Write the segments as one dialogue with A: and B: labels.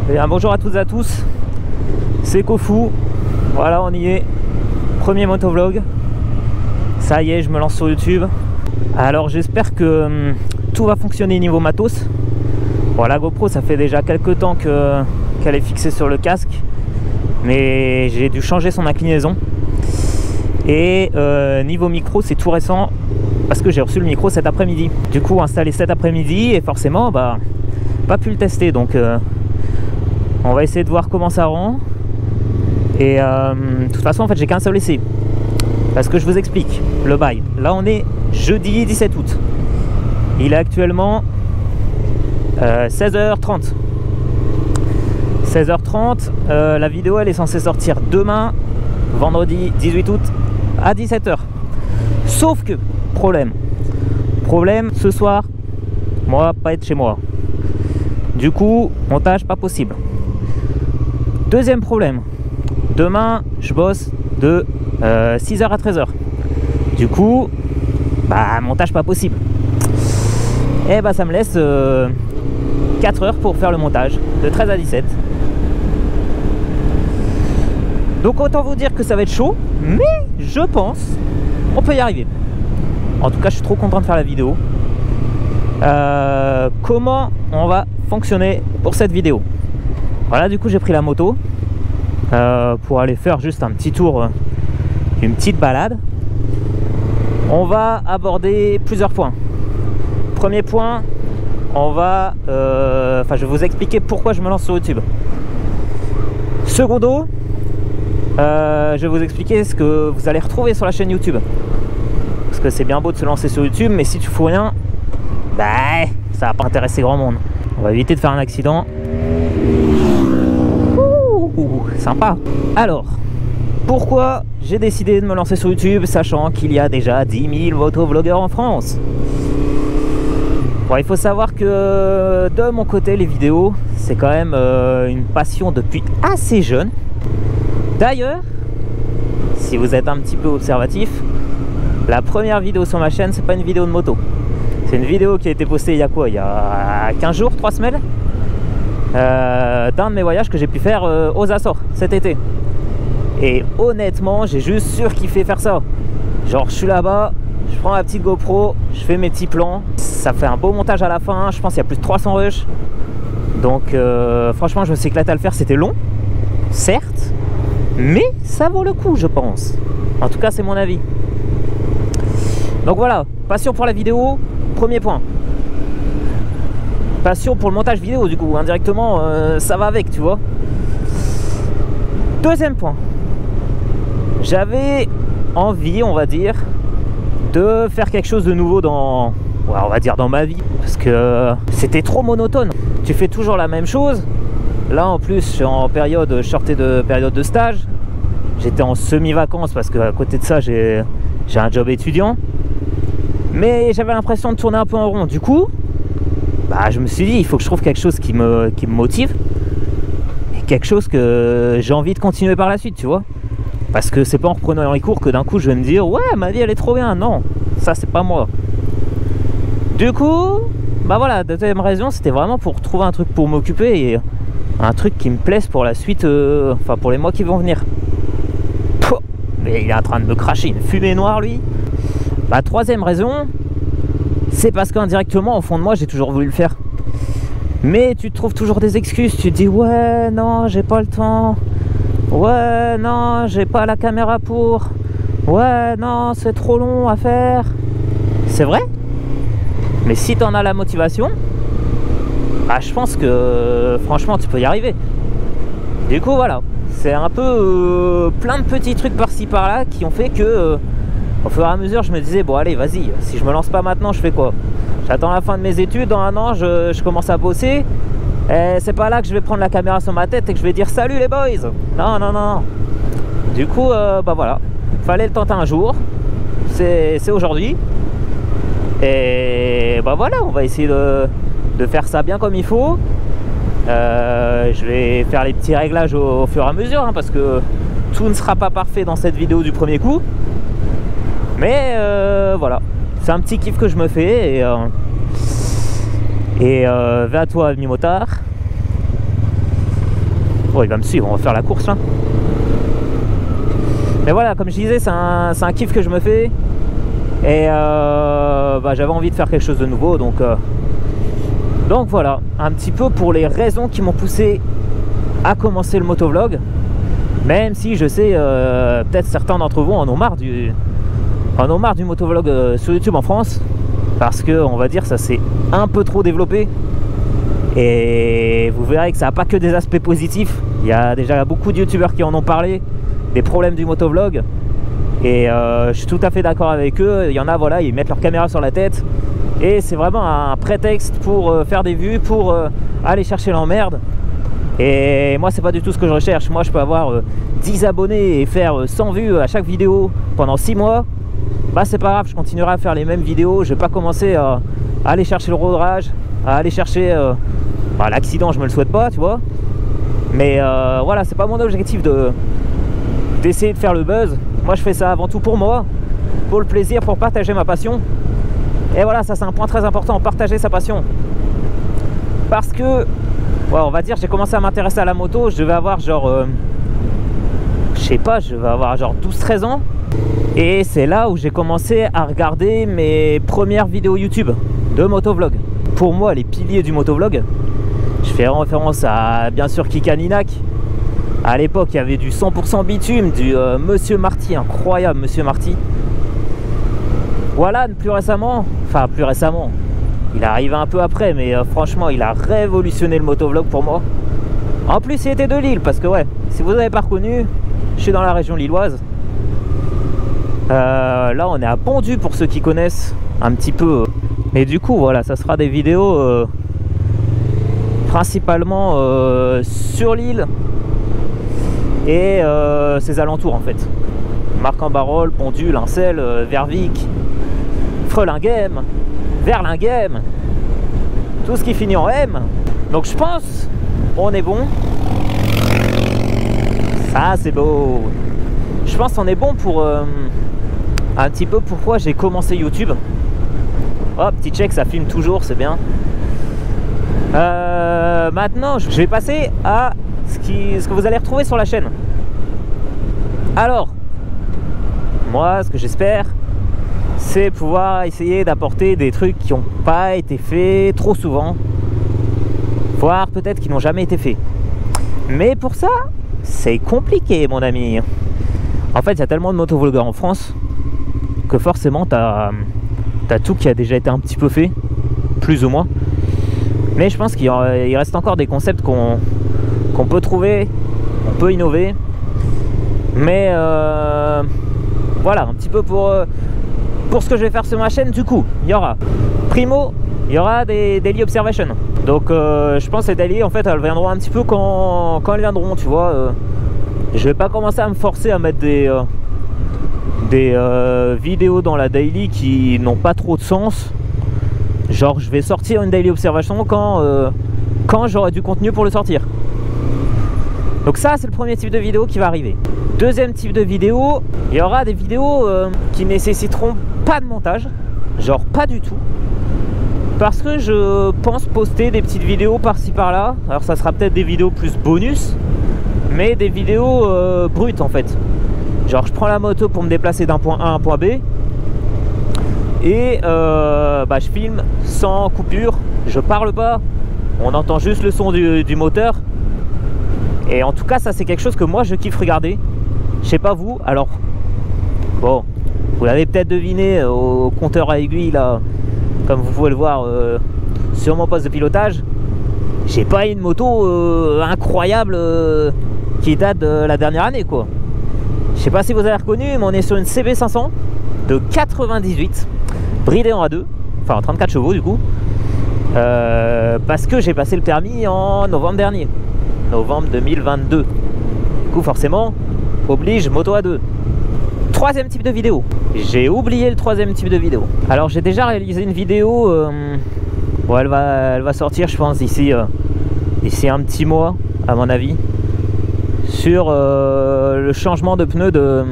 A: Bien, bonjour à toutes et à tous, c'est Kofu, voilà on y est, premier motovlog, ça y est je me lance sur YouTube. Alors j'espère que tout va fonctionner niveau matos. Bon, la GoPro ça fait déjà quelques temps qu'elle est fixée sur le casque, mais j'ai dû changer son inclinaison. Et niveau micro c'est tout récent parce que j'ai reçu le micro cet après-midi. Du coup installé cet après-midi et forcément pas pu le tester, donc on va essayer de voir comment ça rend. Et de toute façon en fait j'ai qu'un seul essai. Parce que je vous explique le bail. Là on est jeudi 17 août. Il est actuellement 16h30. 16h30. La vidéo elle est censée sortir demain, vendredi 18 août à 17h. Sauf que, problème, ce soir, moi pas être chez moi. Du coup, montage pas possible. Deuxième problème, demain je bosse de 6h à 13h. Du coup, montage pas possible. Et ça me laisse 4 heures pour faire le montage, de 13 à 17. Donc autant vous dire que ça va être chaud, mais je pense on peut y arriver. En tout cas je suis trop content de faire la vidéo. Comment on va fonctionner pour cette vidéo? Voilà, du coup j'ai pris la moto pour aller faire juste un petit tour, une petite balade. On va aborder plusieurs points. Premier point, on va je vais vous expliquer pourquoi je me lance sur YouTube. Secondo, je vais vous expliquer ce que vous allez retrouver sur la chaîne YouTube. Parce que c'est bien beau de se lancer sur YouTube, mais si tu fous rien, ça va pas intéresser grand monde. On va éviter de faire un accident. Ouh, sympa. Alors, pourquoi j'ai décidé de me lancer sur YouTube, sachant qu'il y a déjà 10 000 motovlogueurs en France? Bon, il faut savoir que de mon côté, les vidéos, c'est quand même une passion depuis assez jeune. D'ailleurs, si vous êtes un petit peu observatif, la première vidéo sur ma chaîne, c'est pas une vidéo de moto. C'est une vidéo qui a été postée il y a quoi? Il y a 15 jours, 3 semaines, d'un de mes voyages que j'ai pu faire aux Açores cet été. Et honnêtement, j'ai juste surkiffé faire ça. Genre, je suis là-bas, je prends ma petite GoPro, je fais mes petits plans. Ça fait un beau montage à la fin, je pense qu'il y a plus de 300 rushs. Donc franchement, je me suis éclaté à le faire. C'était long, certes, mais ça vaut le coup, je pense. En tout cas, c'est mon avis. Donc voilà, passion pour la vidéo, premier point. Passion pour le montage vidéo, du coup, indirectement, ça va avec, tu vois. Deuxième point. J'avais envie, on va dire, de faire quelque chose de nouveau dans, on va dire, dans ma vie. Parce que c'était trop monotone. Tu fais toujours la même chose. Là, en plus, je suis en période, je sortais de période de stage. J'étais en semi-vacances parce qu'à côté de ça, j'ai un job étudiant. Mais j'avais l'impression de tourner un peu en rond. Du coup, je me suis dit, il faut que je trouve quelque chose qui me motive. Et quelque chose que j'ai envie de continuer par la suite, tu vois. Parce que c'est pas en reprenant les cours que d'un coup, je vais me dire, ouais, ma vie, elle est trop bien. Non, ça, c'est pas moi. Du coup, voilà, deuxième raison, c'était vraiment pour trouver un truc pour m'occuper et un truc qui me plaise pour la suite, pour les mois qui vont venir. Pouh, mais il est en train de me cracher une fumée noire, lui. Troisième raison, c'est parce qu'indirectement, au fond de moi, j'ai toujours voulu le faire. Mais tu te trouves toujours des excuses. Tu te dis, ouais, non, j'ai pas le temps. Ouais, non, j'ai pas la caméra pour. Ouais, non, c'est trop long à faire. C'est vrai. Mais si t'en as la motivation, je pense que, franchement, tu peux y arriver. Du coup, voilà. C'est un peu plein de petits trucs par-ci par-là qui ont fait que... au fur et à mesure, je me disais, bon allez, vas-y, si je me lance pas maintenant, je fais quoi? J'attends la fin de mes études, dans un an, je commence à bosser. Et c'est pas là que je vais prendre la caméra sur ma tête et que je vais dire, salut les boys! Non, non, non. Du coup, voilà. Fallait le tenter un jour. C'est aujourd'hui. Et voilà, on va essayer de faire ça bien comme il faut. Je vais faire les petits réglages au fur et à mesure, hein, parce que tout ne sera pas parfait dans cette vidéo du premier coup. Mais voilà, c'est un petit kiff que je me fais. Et vers toi, ami motard. Bon, il va me suivre, on va faire la course là. Mais voilà, comme je disais, c'est un kiff que je me fais. Et j'avais envie de faire quelque chose de nouveau. Donc voilà, un petit peu pour les raisons qui m'ont poussé à commencer le motovlog. Même si je sais, peut-être certains d'entre vous en ont marre du motovlog sur YouTube en France. Parce que, on va dire, ça s'est un peu trop développé. Et vous verrez que ça n'a pas que des aspects positifs. Il y a déjà beaucoup de youtubeurs qui en ont parlé, des problèmes du motovlog. Et je suis tout à fait d'accord avec eux. Il y en a, voilà, ils mettent leur caméra sur la tête. Et c'est vraiment un prétexte pour faire des vues, pour aller chercher l'emmerde. Et moi, c'est pas du tout ce que je recherche. Moi, je peux avoir 10 abonnés et faire 100 vues à chaque vidéo pendant 6 mois. Bah, c'est pas grave, je continuerai à faire les mêmes vidéos. Je vais pas commencer à aller chercher le road rage, à aller chercher l'accident, je me le souhaite pas, tu vois. Mais voilà, c'est pas mon objectif d'essayer de faire le buzz. Moi, je fais ça avant tout pour moi, pour le plaisir, pour partager ma passion. Et voilà, ça c'est un point très important, partager sa passion. Parce que, on va dire, j'ai commencé à m'intéresser à la moto, je devais avoir genre, je sais pas, je devais avoir genre 12-13 ans. Et c'est là où j'ai commencé à regarder mes premières vidéos YouTube de motovlog. Pour moi, les piliers du motovlog, je fais référence à, bien sûr, Kikaninac. À l'époque, il y avait du 100% bitume, du Monsieur Marty, incroyable Monsieur Marty. Voilà, plus récemment, il est arrivé un peu après, mais franchement, il a révolutionné le motovlog pour moi. En plus, il était de Lille, parce que ouais, si vous n'avez pas reconnu, je suis dans la région lilloise. Là, on est à Pondu pour ceux qui connaissent un petit peu. Et du coup, voilà, ça sera des vidéos principalement sur l'île et ses alentours en fait. Marc-en-Barœul, Pondu, Lincel, Vervic, Frelinghiem, Verlinghiem, tout ce qui finit en M. Donc je pense on est bon. Ça c'est beau. Je pense qu'on est bon pour un petit peu pourquoi j'ai commencé YouTube. Oh, petit check, ça filme toujours, c'est bien. Maintenant, je vais passer à ce que vous allez retrouver sur la chaîne. Alors, moi, ce que j'espère, c'est pouvoir essayer d'apporter des trucs qui n'ont pas été faits trop souvent, voire peut-être qui n'ont jamais été faits. Mais pour ça, c'est compliqué, mon ami. En fait, il y a tellement de motovlogueurs en France que forcément, t'as tout qui a déjà été un petit peu fait, plus ou moins. Mais je pense qu'il reste encore des concepts qu'on peut trouver, on peut innover. Mais voilà, un petit peu pour ce que je vais faire sur ma chaîne. Du coup, il y aura primo, il y aura des daily observations. Donc je pense que les daily, en fait, elles viendront un petit peu quand elles viendront, tu vois. Je vais pas commencer à me forcer à mettre des vidéos dans la daily qui n'ont pas trop de sens. Genre je vais sortir une daily observation quand j'aurai du contenu pour le sortir. Donc ça c'est le premier type de vidéo qui va arriver. Deuxième type de vidéo, il y aura des vidéos qui nécessiteront pas de montage. Genre pas du tout. Parce que je pense poster des petites vidéos par-ci par-là. Alors ça sera peut-être des vidéos plus bonus, mais des vidéos brutes en fait. Genre je prends la moto pour me déplacer d'un point A à un point B. Et je filme sans coupure, je parle pas, on entend juste le son du moteur. Et en tout cas ça c'est quelque chose que moi je kiffe regarder. Je sais pas vous, alors bon, vous l'avez peut-être deviné au compteur à aiguille là, comme vous pouvez le voir sur mon poste de pilotage. J'ai pas une moto incroyable qui date de la dernière année quoi. Je sais pas si vous avez reconnu, mais on est sur une CB500 de 98, bridée en A2, enfin en 34 chevaux du coup, parce que j'ai passé le permis en novembre dernier, novembre 2022. Du coup forcément, oblige moto A2. Troisième type de vidéo, j'ai oublié le troisième type de vidéo. Alors j'ai déjà réalisé une vidéo, bon, elle va sortir je pense d'ici un petit mois à mon avis, sur le changement de pneus de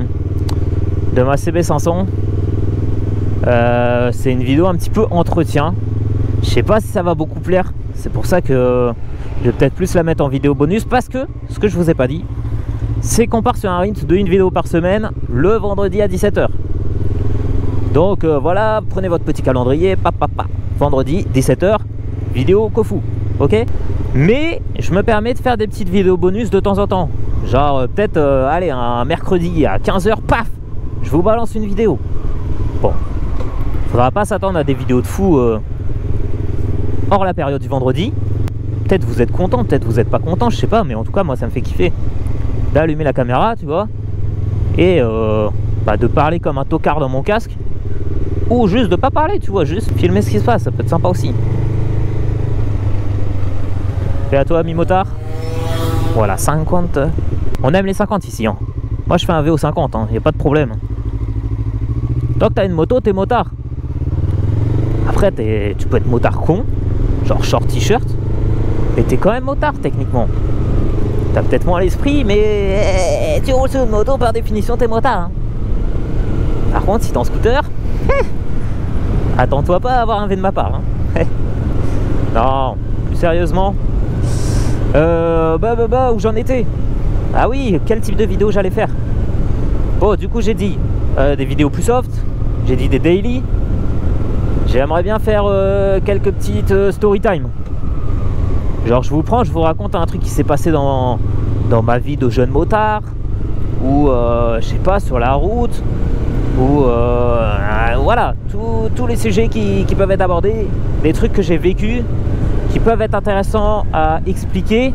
A: ma CB500. C'est une vidéo un petit peu entretien. Je sais pas si ça va beaucoup plaire. C'est pour ça que Je vais peut-être plus la mettre en vidéo bonus parce que, ce que je vous ai pas dit, c'est qu'on part sur un rythme d'une vidéo par semaine le vendredi à 17 h. Donc voilà, prenez votre petit calendrier, vendredi 17 h, vidéo Kofu, ok? Mais je me permets de faire des petites vidéos bonus de temps en temps. Genre peut-être, allez, un mercredi à 15 h, paf, je vous balance une vidéo. Bon, faudra pas s'attendre à des vidéos de fou hors la période du vendredi. Peut-être vous êtes content, peut-être vous n'êtes pas content, je sais pas, mais en tout cas moi ça me fait kiffer d'allumer la caméra, tu vois, et de parler comme un tocard dans mon casque, ou juste de pas parler, tu vois, juste filmer ce qui se passe, ça peut être sympa aussi. Et à toi, ami motard. Voilà, 50. On aime les 50 ici, hein. Moi je fais un VO 50, hein, y a pas de problème. Tant que t'as une moto, t'es motard. Après, tu peux être motard con, genre short t-shirt, et t'es quand même motard techniquement. T'as peut-être moins l'esprit, mais tu roules sur une moto, par définition, t'es motard. Hein. Par contre, si t'es en scooter, attends-toi pas à avoir un V de ma part. Hein. Non, plus sérieusement, où j'en étais? Ah oui, quel type de vidéo j'allais faire? Bon, du coup, j'ai dit des vidéos plus soft, j'ai dit des daily. J'aimerais bien faire quelques petites story time. Genre je vous raconte un truc qui s'est passé dans ma vie de jeune motard, ou je sais pas, sur la route, ou voilà, tous les sujets qui peuvent être abordés, des trucs que j'ai vécu, qui peuvent être intéressants à expliquer,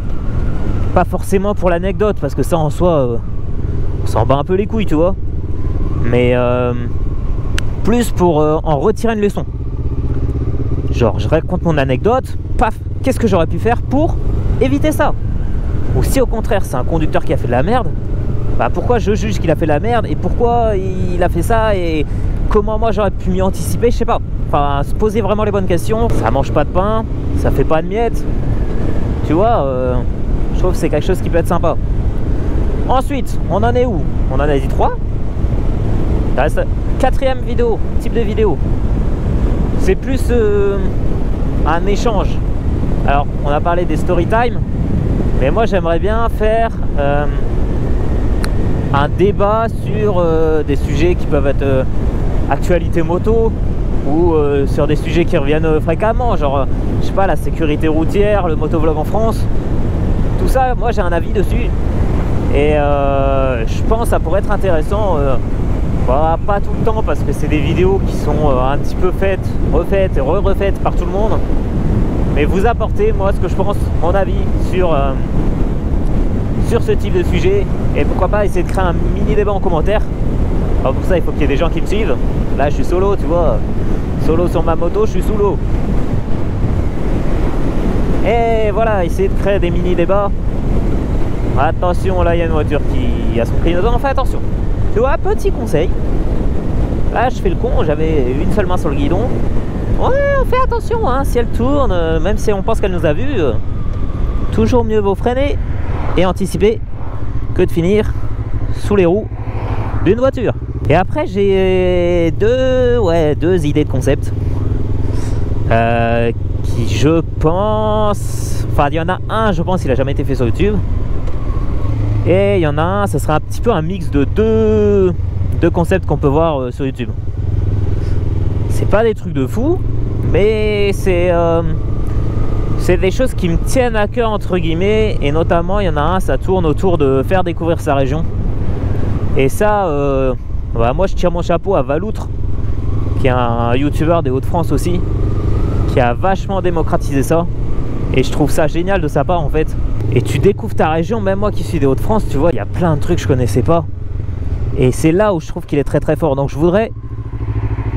A: pas forcément pour l'anecdote, parce que ça en soi, on s'en bat un peu les couilles, tu vois, mais plus pour en retirer une leçon. Genre je raconte mon anecdote, paf, qu'est-ce que j'aurais pu faire pour éviter ça? Ou si au contraire c'est un conducteur qui a fait de la merde, bah pourquoi je juge qu'il a fait de la merde et pourquoi il a fait ça et comment moi j'aurais pu m'y anticiper, je sais pas. Enfin, se poser vraiment les bonnes questions. Ça mange pas de pain, ça fait pas de miettes, tu vois, je trouve que c'est quelque chose qui peut être sympa. Ensuite, on en est où? On en a dit 3. Ça reste 4e vidéo, type de vidéo. C'est plus un échange. Alors, on a parlé des story time, mais moi j'aimerais bien faire un débat sur des sujets qui peuvent être actualité moto, ou sur des sujets qui reviennent fréquemment, genre je sais pas, la sécurité routière, le motovlog en France, tout ça. Moi j'ai un avis dessus et je pense que ça pourrait être intéressant. Pas tout le temps, parce que c'est des vidéos qui sont un petit peu faites, refaites et refaites par tout le monde, mais vous apporter moi ce que je pense, mon avis sur ce type de sujet, et pourquoi pas essayer de créer un mini débat en commentaire. Alors pour ça il faut qu'il y ait des gens qui me suivent. Là je suis solo, tu vois, solo sur ma moto, je suis sous l'eau, et voilà, essayer de créer des mini débats. Attention, là il y a une voiture qui a son clignotant, fais attention. Tu vois, petit conseil, là je fais le con, j'avais une seule main sur le guidon. Ouais, on fait attention, hein, si elle tourne, même si on pense qu'elle nous a vus, toujours mieux vaut freiner et anticiper que de finir sous les roues d'une voiture. Et après j'ai deux idées de concept qui, je pense, enfin il y en a un, je pense, il a jamais été fait sur YouTube. Et il y en a un, ça sera un petit peu un mix de deux concepts qu'on peut voir sur YouTube. C'est pas des trucs de fou, mais c'est des choses qui me tiennent à cœur, entre guillemets. Et notamment, il y en a un, ça tourne autour de faire découvrir sa région. Et ça, moi je tire mon chapeau à Valoutre, qui est un youtubeur des Hauts-de-France aussi, qui a vachement démocratisé ça. Et je trouve ça génial de sa part en fait. Et tu découvres ta région, même moi qui suis des Hauts-de-France, tu vois, il y a plein de trucs que je connaissais pas. Et c'est là où je trouve qu'il est très très fort. Donc je voudrais,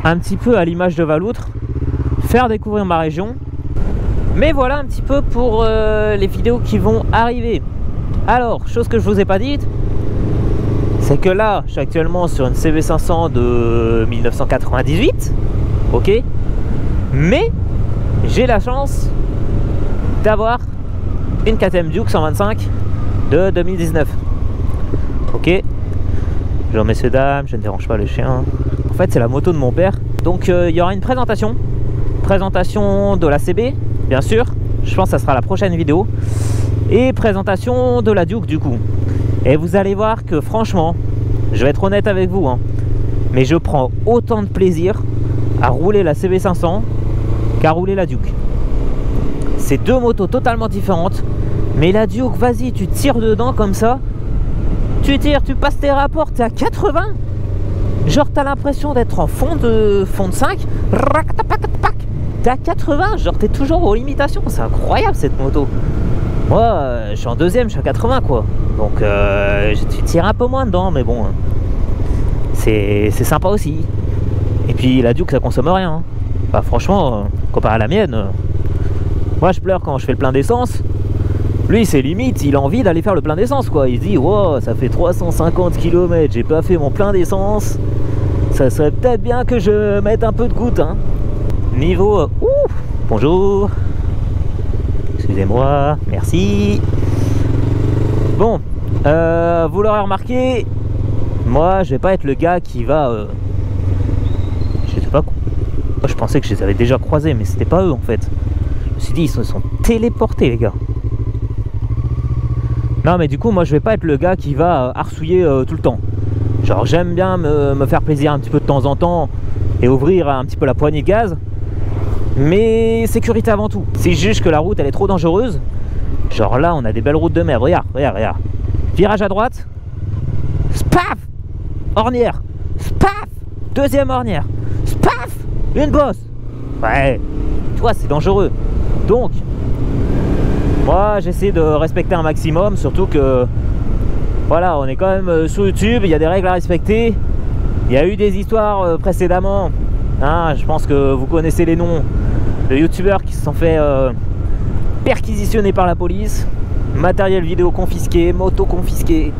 A: un petit peu à l'image de Valoutre, faire découvrir ma région. Mais voilà un petit peu pour les vidéos qui vont arriver. Alors, chose que je vous ai pas dite, c'est que là, je suis actuellement sur une CB500 de 1998, ok. Mais j'ai la chance d'avoir une KTM Duke 125 de 2019. Ok. Bonjour messieurs dames, je ne dérange pas le chien. En fait c'est la moto de mon père. Donc il y aura une présentation de la CB, bien sûr. Je pense que ça sera la prochaine vidéo. Et présentation de la Duke du coup. Et vous allez voir que franchement, je vais être honnête avec vous, hein, mais je prends autant de plaisir à rouler la CB500 qu'à rouler la Duke. C'est deux motos totalement différentes. Mais la Duke, vas-y, tu tires dedans comme ça. Tu tires, tu passes tes rapports, t'es à 80. Genre t'as l'impression d'être en fond de 5. T'es à 80, genre t'es toujours aux limitations. C'est incroyable cette moto. Moi, je suis en deuxième, je suis à 80 quoi. Donc tu tires un peu moins dedans, mais bon, c'est sympa aussi. Et puis la Duke, ça consomme rien. Hein. Bah, franchement, comparé à la mienne, moi je pleure quand je fais le plein d'essence. Lui, c'est limite, il a envie d'aller faire le plein d'essence quoi. Il se dit, wow, ça fait 350 km, j'ai pas fait mon plein d'essence. Ça serait peut-être bien que je mette un peu de goutte. Hein. Niveau... bonjour. Excusez-moi, merci. Bon, vous l'aurez remarqué, moi, je vais pas être le gars qui va... je sais pas quoi. Je pensais que je les avais déjà croisés, mais c'était pas eux en fait. Je me suis dit, ils se sont téléportés les gars. Non mais du coup moi je vais pas être le gars qui va arsouiller tout le temps. Genre j'aime bien me faire plaisir un petit peu de temps en temps et ouvrir un petit peu la poignée de gaz. Mais sécurité avant tout. Si je juge que la route elle est trop dangereuse, genre là on a des belles routes de mer, regarde, regarde, regarde. Virage à droite, spaf, ornière, spaf, deuxième ornière, spaf, une bosse. Ouais, tu vois c'est dangereux. Donc moi j'essaie de respecter un maximum, surtout que voilà, on est quand même sur YouTube, il y a des règles à respecter. Il y a eu des histoires précédemment, hein, je pense que vous connaissez les noms de youtubeurs qui se sont fait perquisitionner par la police, matériel vidéo confisqué, moto confisqué,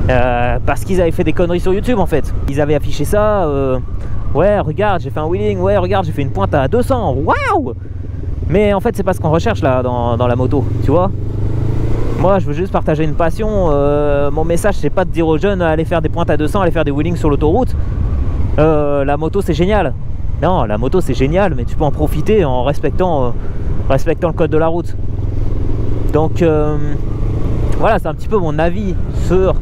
A: parce qu'ils avaient fait des conneries sur YouTube en fait. Ils avaient affiché ça, ouais regarde j'ai fait un wheeling, ouais regarde j'ai fait une pointe à 200, waouh. Mais en fait c'est pas ce qu'on recherche là dans la moto, tu vois. Moi je veux juste partager une passion, mon message c'est pas de dire aux jeunes allez faire des pointes à 200, allez faire des wheelings sur l'autoroute. La moto c'est génial. Non, la moto c'est génial, mais tu peux en profiter en respectant le code de la route. Donc voilà, c'est un petit peu mon avis sur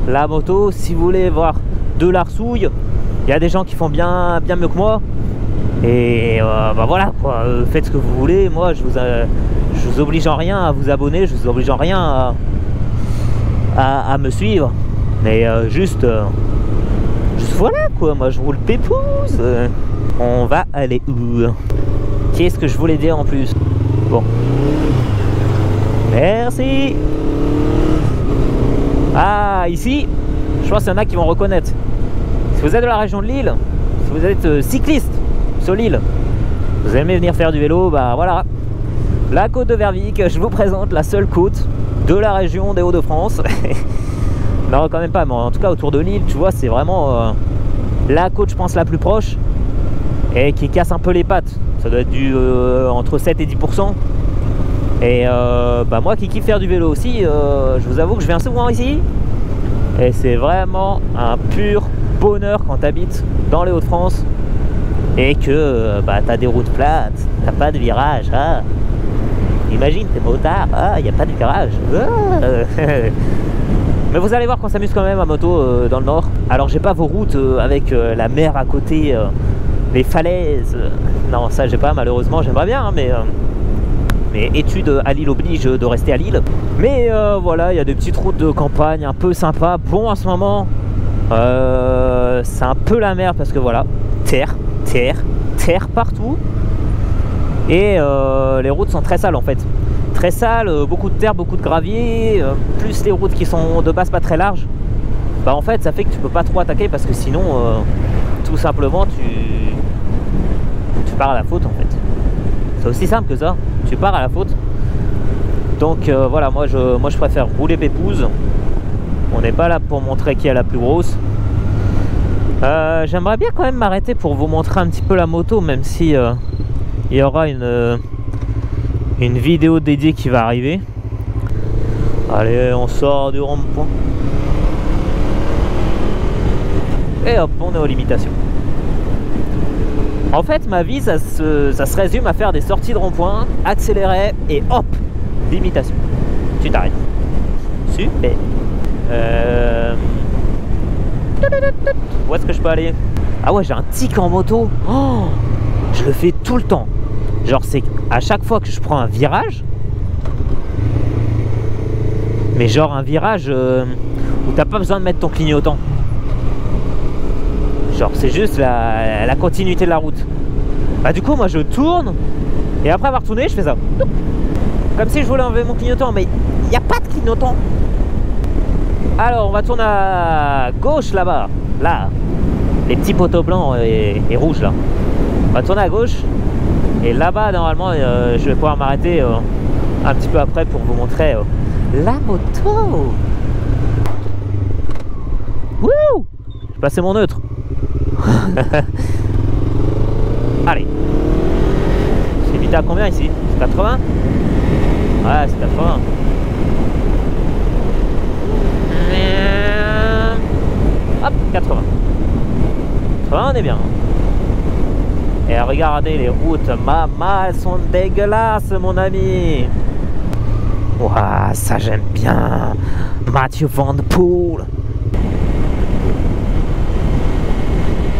A: la moto. Si vous voulez voir de l'arsouille, il y a des gens qui font bien mieux que moi. Et bah voilà quoi, faites ce que vous voulez. Moi je vous oblige en rien à vous abonner, je vous oblige en rien à me suivre. Mais juste voilà quoi, moi je roule pépouze. On va aller où? Qu'est-ce que je voulais dire en plus? Bon. Merci. Ah ici, je pense qu'il y en a qui vont reconnaître. Si vous êtes de la région de Lille, si vous êtes cycliste sur l'île, vous aimez venir faire du vélo, bah voilà, la côte de Vervic, je vous présente la seule côte de la région des Hauts-de-France. Non quand même pas, mais en tout cas autour de l'île, tu vois, c'est vraiment la côte je pense la plus proche et qui casse un peu les pattes. Ça doit être du entre 7 et 10%. Et bah moi qui kiffe faire du vélo aussi, je vous avoue que je viens souvent ici et c'est vraiment un pur bonheur quand tu habites dans les Hauts-de-France et que bah, tu as des routes plates, t'as pas de virage. Ah. Imagine, t'es motard, il n'y a pas de virage. Ah. Mais vous allez voir qu'on s'amuse quand même à moto dans le nord. Alors j'ai pas vos routes avec la mer à côté, les falaises. Non, ça j'ai pas malheureusement, j'aimerais bien, hein, mais études à Lille oblige de rester à Lille. Mais voilà, il y a des petites routes de campagne un peu sympas. Bon, en ce moment, c'est un peu la merde parce que voilà, terre partout. Et les routes sont très sales en fait. Très sales, beaucoup de terre, beaucoup de gravier, plus les routes qui sont de base pas très larges. Bah en fait ça fait que tu peux pas trop attaquer parce que sinon tout simplement tu pars à la faute en fait. C'est aussi simple que ça, tu pars à la faute. Donc voilà, moi je préfère rouler pépouze. On n'est pas là pour montrer qui est la plus grosse. J'aimerais bien quand même m'arrêter pour vous montrer un petit peu la moto, même si il y aura une vidéo dédiée qui va arriver. Allez, on sort du rond-point. Et hop, on est aux limitations. En fait, ma vie, ça se résume à faire des sorties de rond-point, accélérer et hop, limitation. Tu t'arrêtes. Super. Où est-ce que je peux aller? Ah ouais, j'ai un tic en moto. Oh, je le fais tout le temps. Genre, c'est à chaque fois que je prends un virage, mais genre un virage où t'as pas besoin de mettre ton clignotant. Genre, c'est juste la continuité de la route. Bah du coup, moi je tourne et après avoir tourné, je fais ça. Comme si je voulais enlever mon clignotant, mais il n'y a pas de clignotant. Alors, on va tourner à gauche là-bas. Là, les petits poteaux blancs et rouges là. On va tourner à gauche. Et là-bas, normalement, je vais pouvoir m'arrêter un petit peu après pour vous montrer la moto. Wouh! J'ai passé mon neutre. Allez. C'est limité à combien ici? C'est 80? Ouais, c'est 80. Hop, 80. 80, on est bien. Et regardez les routes, maman, elles sont dégueulasses, mon ami. Ouah, ça j'aime bien. Mathieu Van Der Poel.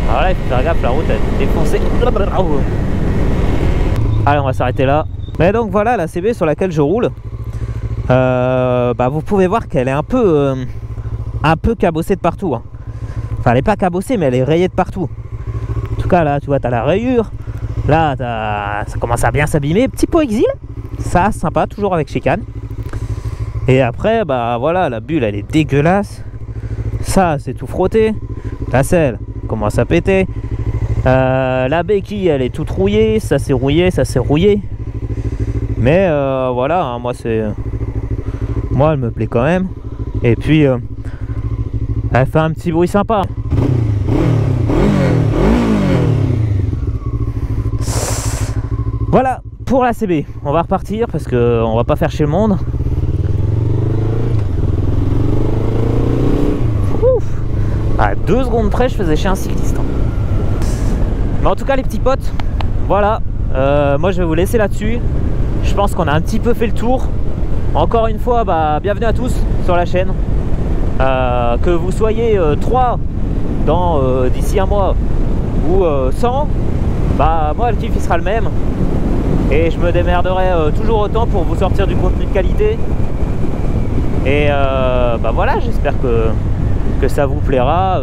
A: Alors là, il faut faire gaffe, la route elle est défoncée. Allez, on va s'arrêter là. Mais donc voilà la CB sur laquelle je roule. Bah, vous pouvez voir qu'elle est un peu cabossée de partout. Hein. Enfin, elle n'est pas cabossée, mais elle est rayée de partout. En tout cas, là, tu vois, tu as la rayure. Là, ça commence à bien s'abîmer. Petit pot exil. Ça, sympa, toujours avec chicane. Et après, bah voilà, la bulle, elle est dégueulasse. Ça, c'est tout frotté. La selle commence à péter. La béquille, elle est toute rouillée. Ça, c'est rouillé, ça, c'est rouillé. Mais voilà, hein, moi, elle me plaît quand même. Et puis, elle fait un petit bruit sympa. Voilà pour la CB. On va repartir parce qu'on va pas faire chez le monde. Ouf. À 2 secondes près, je faisais chez un cycliste. Mais en tout cas, les petits potes, voilà. Moi, je vais vous laisser là-dessus. Je pense qu'on a un petit peu fait le tour. Encore une fois, bah, bienvenue à tous sur la chaîne. Que vous soyez 3 d'ici un mois ou 100, bah moi le kiff il sera le même. Et je me démerderai toujours autant pour vous sortir du contenu de qualité. Et bah voilà, j'espère que ça vous plaira,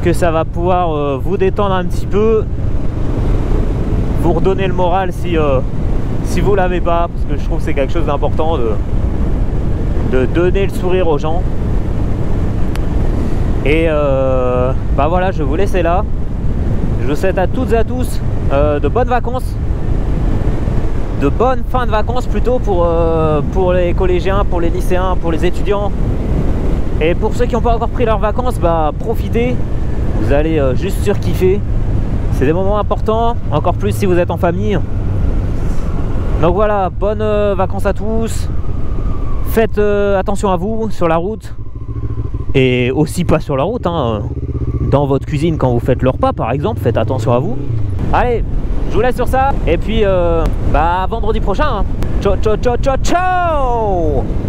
A: que ça va pouvoir vous détendre un petit peu, vous redonner le moral si vous l'avez pas, parce que je trouve que c'est quelque chose d'important de donner le sourire aux gens. Et bah voilà, je vais vous laisser là. Je vous souhaite à toutes et à tous de bonnes vacances, de bonnes fins de vacances plutôt pour les collégiens, pour les lycéens, pour les étudiants. Et pour ceux qui n'ont pas encore pris leurs vacances, bah profitez, vous allez juste surkiffer. C'est des moments importants, encore plus si vous êtes en famille. Donc voilà, bonnes vacances à tous. Faites attention à vous sur la route. Et aussi pas sur la route, hein. Dans votre cuisine quand vous faites le repas par exemple, faites attention à vous. Allez, je vous laisse sur ça. Et puis bah vendredi prochain, hein. Ciao ciao ciao ciao ciao.